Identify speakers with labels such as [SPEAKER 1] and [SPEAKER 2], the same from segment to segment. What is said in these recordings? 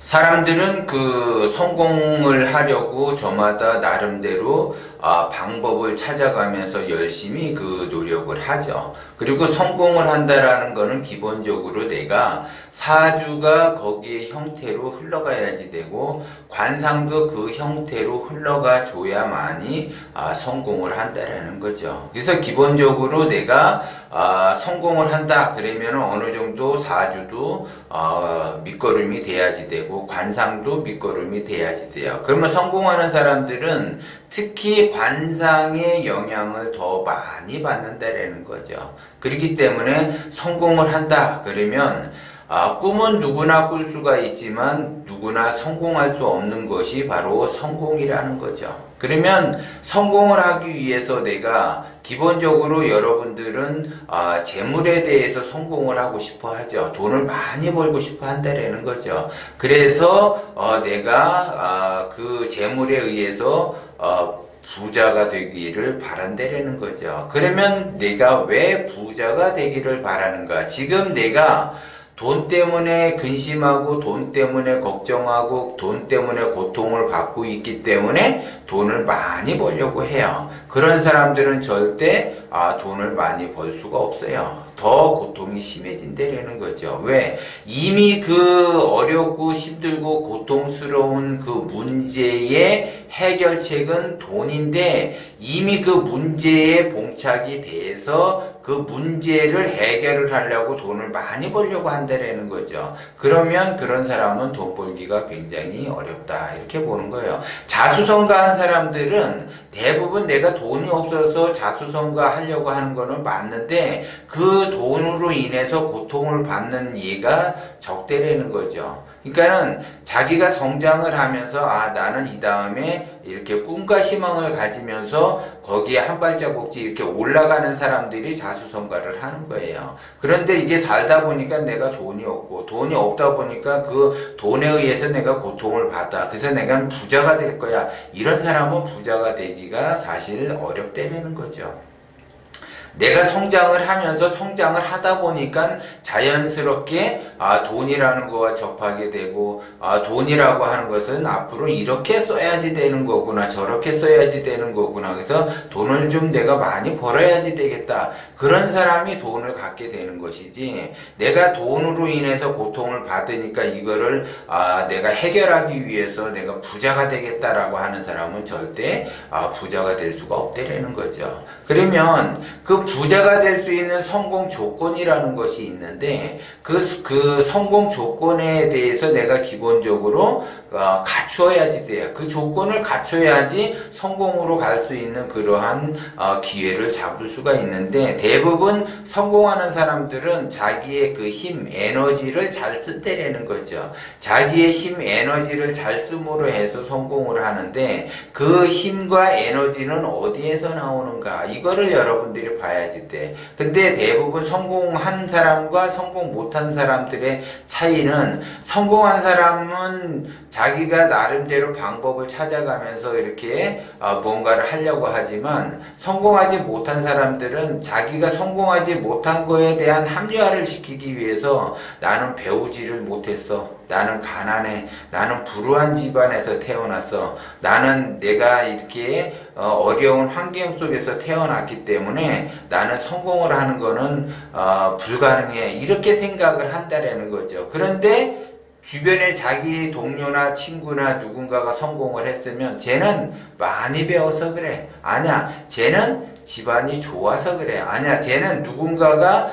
[SPEAKER 1] 사람들은 그 성공을 하려고 저마다 나름대로 방법을 찾아가면서 열심히 그 노력을 하죠. 그리고 성공을 한다라는 거는 기본적으로 내가 사주가 거기에 형태로 흘러가야지 되고 관상도 그 형태로 흘러가 줘야만이 성공을 한다라는 거죠. 그래서 기본적으로 내가 성공을 한다 그러면 어느 정도 사주도 밑거름이 돼야지 되고 관상도 밑거름이 돼야지 돼요. 그러면 성공하는 사람들은 특히 관상의 영향을 더 많이 받는다라는 거죠. 그렇기 때문에 성공을 한다 그러면 꿈은 누구나 꿀 수가 있지만 누구나 성공할 수 없는 것이 바로 성공이라는 거죠. 그러면 성공을 하기 위해서 내가 기본적으로 여러분들은 재물에 대해서 성공을 하고 싶어 하죠. 돈을 많이 벌고 싶어 한다라는 거죠. 그래서 내가 그 재물에 의해서 부자가 되기를 바란다라는 거죠. 그러면 내가 왜 부자가 되기를 바라는가? 지금 내가 돈 때문에 근심하고 돈 때문에 걱정하고 돈 때문에 고통을 받고 있기 때문에 돈을 많이 벌려고 해요. 그런 사람들은 절대 돈을 많이 벌 수가 없어요. 더 고통이 심해진다는 거죠. 왜? 이미 그 어렵고 힘들고 고통스러운 그 문제의 해결책은 돈인데 이미 그 문제에 봉착이 돼서 그 문제를 해결을 하려고 돈을 많이 벌려고 한다는 거죠. 그러면 그런 사람은 돈 벌기가 굉장히 어렵다 이렇게 보는 거예요. 자수성가한 사람들은 대부분 내가 돈이 없어서 자수성가 하려고 하는 거는 맞는데 그 돈으로 인해서 고통을 받는 예가 적대라는 거죠. 그러니까는 자기가 성장을 하면서 나는 이 다음에 이렇게 꿈과 희망을 가지면서 거기에 한 발자국씩 이렇게 올라가는 사람들이 자수성가를 하는 거예요. 그런데 이게 살다 보니까 내가 돈이 없고 돈이 없다 보니까 그 돈에 의해서 내가 고통을 받아. 그래서 내가 부자가 될 거야. 이런 사람은 부자가 되기가 사실 어렵다는 거죠. 내가 성장을 하면서 성장을 하다 보니까 자연스럽게 돈이라는 거와 접하게 되고 돈이라고 하는 것은 앞으로 이렇게 써야지 되는 거구나 저렇게 써야지 되는 거구나 그래서 돈을 좀 내가 많이 벌어야지 되겠다 그런 사람이 돈을 갖게 되는 것이지 내가 돈으로 인해서 고통을 받으니까 이거를 내가 해결하기 위해서 내가 부자가 되겠다라고 하는 사람은 절대 부자가 될 수가 없다라는 거죠. 그러면 그 부자가 될 수 있는 성공 조건이라는 것이 있는데 그 성공 조건에 대해서 내가 기본적으로 갖추어야지 돼요. 그 조건을 갖춰야지 성공으로 갈 수 있는 그러한 기회를 잡을 수가 있는데 대부분 성공하는 사람들은 자기의 그 힘, 에너지를 잘 쓴다라는 거죠. 자기의 힘, 에너지를 잘 씀으로 해서 성공을 하는데 그 힘과 에너지는 어디에서 나오는가? 이거를 여러분들이 봐야지 돼. 근데 대부분 성공한 사람과 성공 못한 사람들의 차이는 성공한 사람은 자기가 나름대로 방법을 찾아가면서 이렇게 뭔가를 하려고 하지만 성공하지 못한 사람들은 자기가 성공하지 못한 거에 대한 합리화를 시키기 위해서 나는 배우지를 못했어. 나는 가난해. 나는 불우한 집안에서 태어났어. 나는 내가 이렇게 어려운 환경 속에서 태어났기 때문에 나는 성공을 하는 거는 불가능해. 이렇게 생각을 한다라는 거죠. 그런데 주변에 자기 동료나 친구나 누군가가 성공을 했으면 쟤는 많이 배워서 그래. 아니야. 쟤는 집안이 좋아서 그래. 아니야. 쟤는 누군가가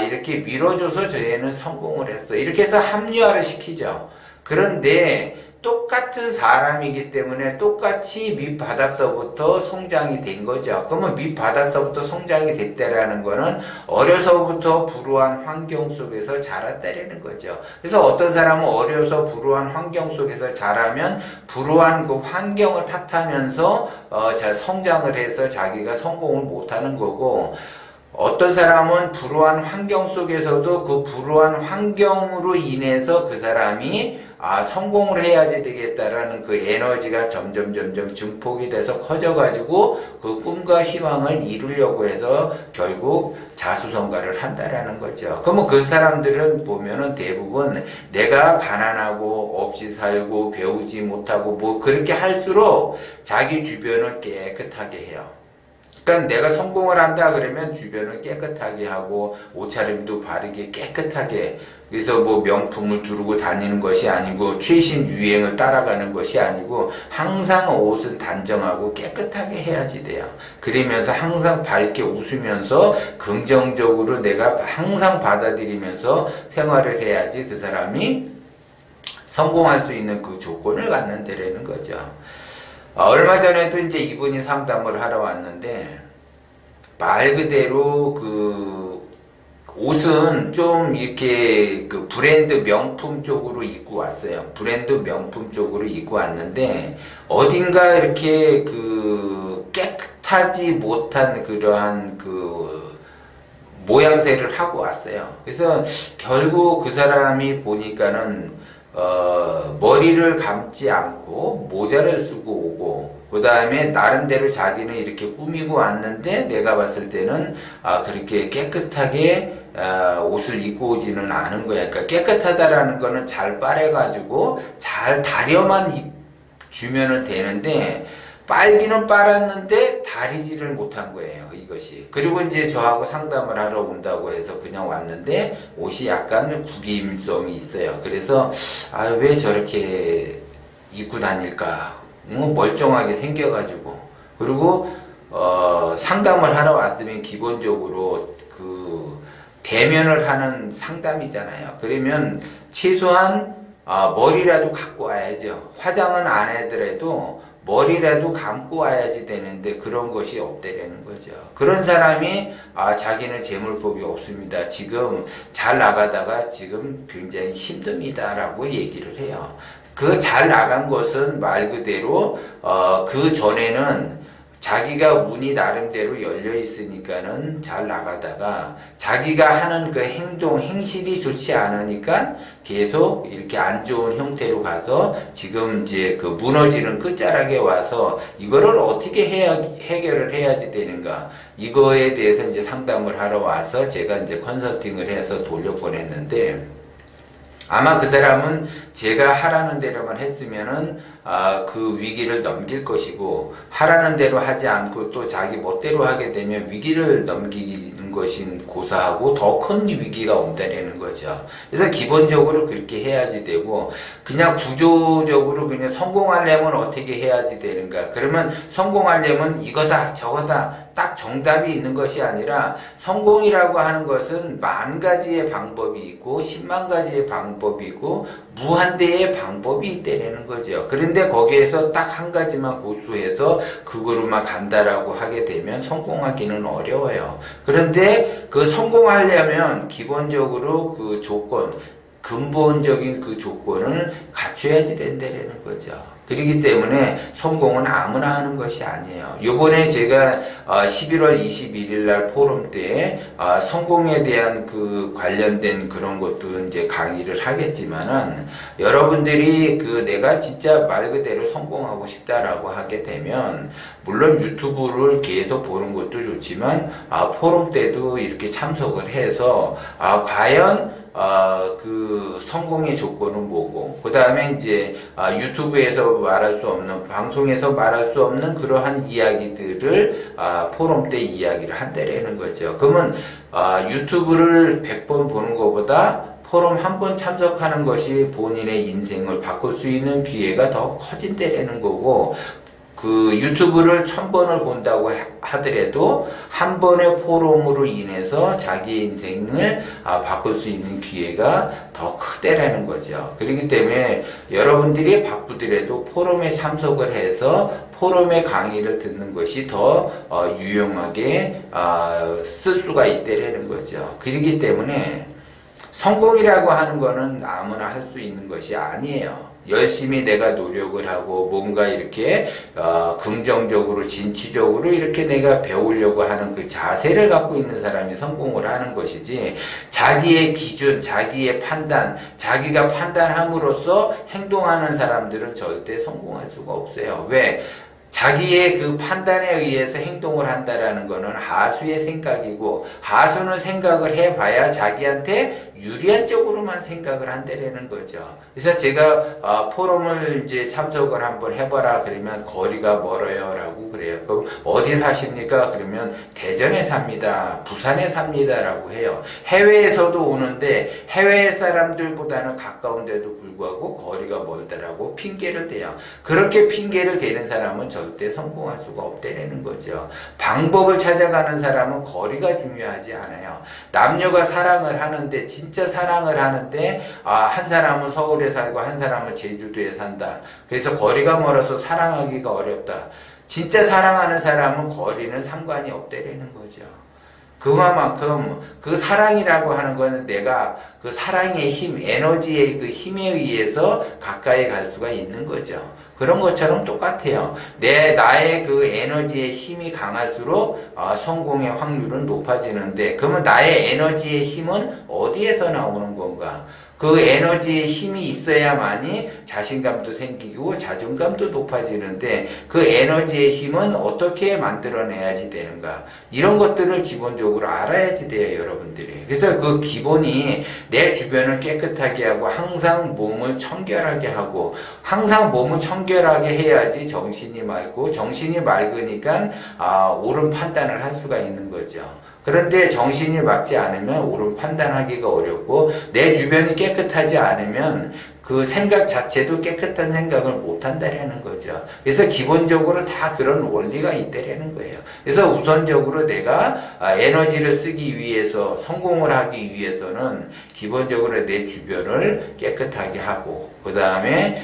[SPEAKER 1] 이렇게 밀어줘서 쟤는 성공을 했어. 이렇게 해서 합리화를 시키죠. 그런데 똑같은 사람이기 때문에 똑같이 밑바닥서부터 성장이 된 거죠. 그러면 밑바닥서부터 성장이 됐다라는 거는 어려서부터 불우한 환경 속에서 자랐다라는 거죠. 그래서 어떤 사람은 어려서 불우한 환경 속에서 자라면 불우한 그 환경을 탓하면서 잘 성장을 해서 자기가 성공을 못하는 거고 어떤 사람은 불우한 환경 속에서도 그 불우한 환경으로 인해서 그 사람이 성공을 해야지 되겠다라는 그 에너지가 점점 증폭이 돼서 커져가지고 그 꿈과 희망을 이루려고 해서 결국 자수성가를 한다라는 거죠. 그러면 그 사람들은 보면은 대부분 내가 가난하고 없이 살고 배우지 못하고 뭐 그렇게 할수록 자기 주변을 깨끗하게 해요. 그러니까 내가 성공을 한다 그러면 주변을 깨끗하게 하고 옷차림도 바르게 깨끗하게, 그래서 뭐 명품을 두르고 다니는 것이 아니고 최신 유행을 따라가는 것이 아니고 항상 옷은 단정하고 깨끗하게 해야지 돼요. 그러면서 항상 밝게 웃으면서 긍정적으로 내가 항상 받아들이면서 생활을 해야지 그 사람이 성공할 수 있는 그 조건을 갖는다라는 거죠. 얼마 전에도 이제 이분이 상담을 하러 왔는데 말 그대로 그 옷은 좀 이렇게 그 브랜드 명품 쪽으로 입고 왔어요. 브랜드 명품 쪽으로 입고 왔는데 어딘가 이렇게 그 깨끗하지 못한 그러한 그 모양새를 하고 왔어요. 그래서 결국 그 사람이 보니까는 머리를 감지 않고 모자를 쓰고 오고, 그 다음에 나름대로 자기는 이렇게 꾸미고 왔는데 내가 봤을 때는 그렇게 깨끗하게 옷을 입고 오지는 않은 거야. 그러니까 깨끗하다라는 거는 잘 빨아가지고 잘 다려만 주면은 되는데 빨기는 빨았는데 다리지를 못한 거예요, 이것이. 그리고 이제 저하고 상담을 하러 온다고 해서 그냥 왔는데 옷이 약간 구김성이 있어요. 그래서 왜 저렇게 입고 다닐까? 멀쩡하게 생겨가지고. 그리고 상담을 하러 왔으면 기본적으로 그 대면을 하는 상담이잖아요. 그러면 최소한 머리라도 갖고 와야죠. 화장은 안 하더라도 머리라도 감고 와야지 되는데 그런 것이 없다라는 거죠. 그런 사람이 자기는 재물복이 없습니다. 지금 잘 나가다가 지금 굉장히 힘듭니다 라고 얘기를 해요. 그 잘 나간 것은 말 그대로 그 전에는 자기가 운이 나름대로 열려 있으니까는 잘 나가다가 자기가 하는 그 행실이 좋지 않으니까 계속 이렇게 안 좋은 형태로 가서 지금 이제 그 무너지는 끝자락에 와서 이거를 어떻게 해결을 해야지 되는가, 이거에 대해서 이제 상담을 하러 와서 제가 이제 컨설팅을 해서 돌려보냈는데, 아마 그 사람은 제가 하라는 대로만 했으면은 그 위기를 넘길 것이고, 하라는 대로 하지 않고 또 자기 멋대로 하게 되면 위기를 넘기는 것이 고사하고 더 큰 위기가 온다는 거죠. 그래서 기본적으로 그렇게 해야지 되고, 그냥 구조적으로 그냥 성공하려면 어떻게 해야지 되는가, 그러면 성공하려면 이거다 저거다 딱 정답이 있는 것이 아니라, 성공이라고 하는 것은 10,000가지의 방법이 있고 100,000가지의 방법이 있고 무한대의 방법이 있다는 거죠. 그런데 거기에서 딱 한 가지만 고수해서 그거로만 간다라고 하게 되면 성공하기는 어려워요. 그런데 그 성공하려면 기본적으로 그 조건, 근본적인 그 조건을 갖춰야지 된다는 거죠. 그렇기 때문에 성공은 아무나 하는 것이 아니에요. 요번에 제가 11월 21일 날 포럼 때 성공에 대한 그 관련된 그런 것도 이제 강의를 하겠지만은, 여러분들이 그 내가 진짜 말 그대로 성공하고 싶다라고 하게 되면 물론 유튜브를 계속 보는 것도 좋지만 포럼 때도 이렇게 참석을 해서 과연 그 성공의 조건은 뭐고, 그 다음에 이제 유튜브에서 말할 수 없는, 방송에서 말할 수 없는 그러한 이야기들을 포럼 때 이야기를 한다라는 거죠. 그러면 유튜브를 100번 보는 것보다 포럼 한 번 참석하는 것이 본인의 인생을 바꿀 수 있는 기회가 더 커진다라는 거고, 그 유튜브를 1000번을 본다고 하더라도 한 번의 포럼으로 인해서 자기 인생을 바꿀 수 있는 기회가 더 크다라는 거죠. 그렇기 때문에 여러분들이 바쁘더라도 포럼에 참석을 해서 포럼의 강의를 듣는 것이 더 유용하게 쓸 수가 있다라는 거죠. 그렇기 때문에 성공이라고 하는 거는 아무나 할 수 있는 것이 아니에요. 열심히 내가 노력을 하고 뭔가 이렇게 긍정적으로 진취적으로 이렇게 내가 배우려고 하는 그 자세를 갖고 있는 사람이 성공을 하는 것이지, 자기의 기준, 자기의 판단, 자기가 판단함으로써 행동하는 사람들은 절대 성공할 수가 없어요. 왜? 자기의 그 판단에 의해서 행동을 한다라는 것은 하수의 생각이고, 하수는 생각을 해봐야 자기한테 유리한 쪽으로만 생각을 한다라는 거죠. 그래서 제가 포럼을 이제 참석을 한번 해봐라 그러면 거리가 멀어요 라고 그래요. 그럼 어디 사십니까? 그러면 대전에 삽니다, 부산에 삽니다 라고 해요. 해외에서도 오는데 해외 사람들보다는 가까운데도 불구하고 거리가 멀다라고 핑계를 대요. 그렇게 핑계를 대는 사람은 절대 성공할 수가 없다라는 거죠. 방법을 찾아가는 사람은 거리가 중요하지 않아요. 남녀가 사랑을 하는데, 진짜 사랑을 하는데, 한 사람은 서울에 살고 한 사람은 제주도에 산다. 그래서 거리가 멀어서 사랑하기가 어렵다. 진짜 사랑하는 사람은 거리는 상관이 없다라는 거죠. 그만큼 그 사랑이라고 하는 거는 내가 그 사랑의 힘, 에너지의 그 힘에 의해서 가까이 갈 수가 있는 거죠. 그런 것처럼 똑같아요. 나의 그 에너지의 힘이 강할수록 성공의 확률은 높아지는데, 그러면 나의 에너지의 힘은 어디에서 나오는 건가? 그 에너지의 힘이 있어야만이 자신감도 생기고 자존감도 높아지는데, 그 에너지의 힘은 어떻게 만들어내야지 되는가? 이런 것들을 기본적으로 알아야지 돼요, 여러분들이. 그래서 그 기본이 내 주변을 깨끗하게 하고 항상 몸을 청결하게 하고, 항상 몸을 청결하게 해야지 정신이 맑고, 정신이 맑으니까 옳은 판단을 할 수가 있는 거죠. 그런데 정신이 맑지 않으면 옳은 판단하기가 어렵고, 내 주변이 깨끗하지 않으면 그 생각 자체도 깨끗한 생각을 못 한다라는 거죠. 그래서 기본적으로 다 그런 원리가 있다라는 거예요. 그래서 우선적으로 내가 에너지를 쓰기 위해서, 성공을 하기 위해서는 기본적으로 내 주변을 깨끗하게 하고, 그 다음에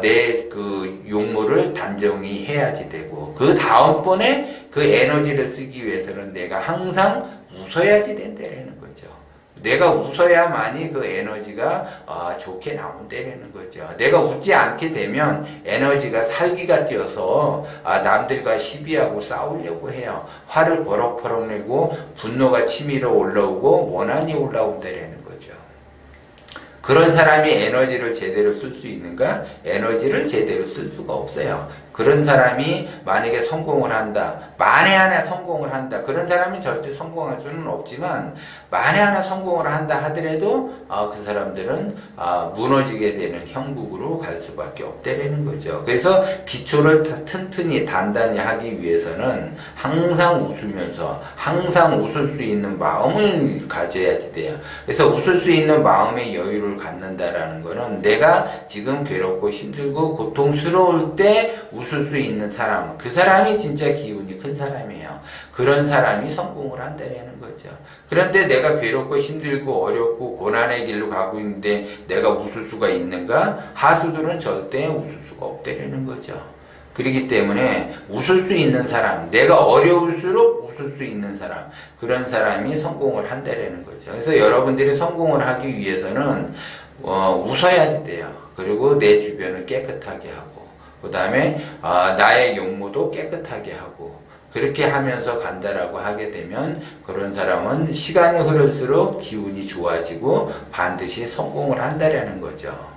[SPEAKER 1] 내 그 용무를 단정히 해야지 되고, 그 다음번에 그 에너지를 쓰기 위해서는 내가 항상 웃어야지 된다라는 거죠. 내가 웃어야만이 그 에너지가 좋게 나온다라는 거죠. 내가 웃지 않게 되면 에너지가 살기가 뛰어서 남들과 시비하고 싸우려고 해요. 화를 버럭버럭 내고 분노가 치밀어 올라오고 원한이 올라온다라는 거죠. 그런 사람이 에너지를 제대로 쓸 수 있는가? 에너지를 제대로 쓸 수가 없어요. 그런 사람이 만약에 성공을 한다, 만에 하나 성공을 한다, 그런 사람이 절대 성공할 수는 없지만, 만에 하나 성공을 한다 하더라도 그 사람들은 무너지게 되는 형국으로 갈 수밖에 없다라는 거죠. 그래서 기초를 튼튼히 단단히 하기 위해서는 항상 웃으면서 항상 웃을 수 있는 마음을 가져야지 돼요. 그래서 웃을 수 있는 마음의 여유를 갖는다라는 거는, 내가 지금 괴롭고 힘들고 고통스러울 때 웃을 수 있는 사람, 그 사람이 진짜 기운이 큰 사람이에요. 그런 사람이 성공을 한다는 거죠. 그런데 내가 괴롭고 힘들고 어렵고 고난의 길로 가고 있는데 내가 웃을 수가 있는가? 하수들은 절대 웃을 수가 없다는 거죠. 그렇기 때문에 웃을 수 있는 사람, 내가 어려울수록 웃을 수 있는 사람, 그런 사람이 성공을 한다는 거죠. 그래서 여러분들이 성공을 하기 위해서는 웃어야 돼요. 그리고 내 주변을 깨끗하게 하고, 그 다음에 나의 용모도 깨끗하게 하고, 그렇게 하면서 간다라고 하게 되면 그런 사람은 시간이 흐를수록 기운이 좋아지고 반드시 성공을 한다라는 거죠.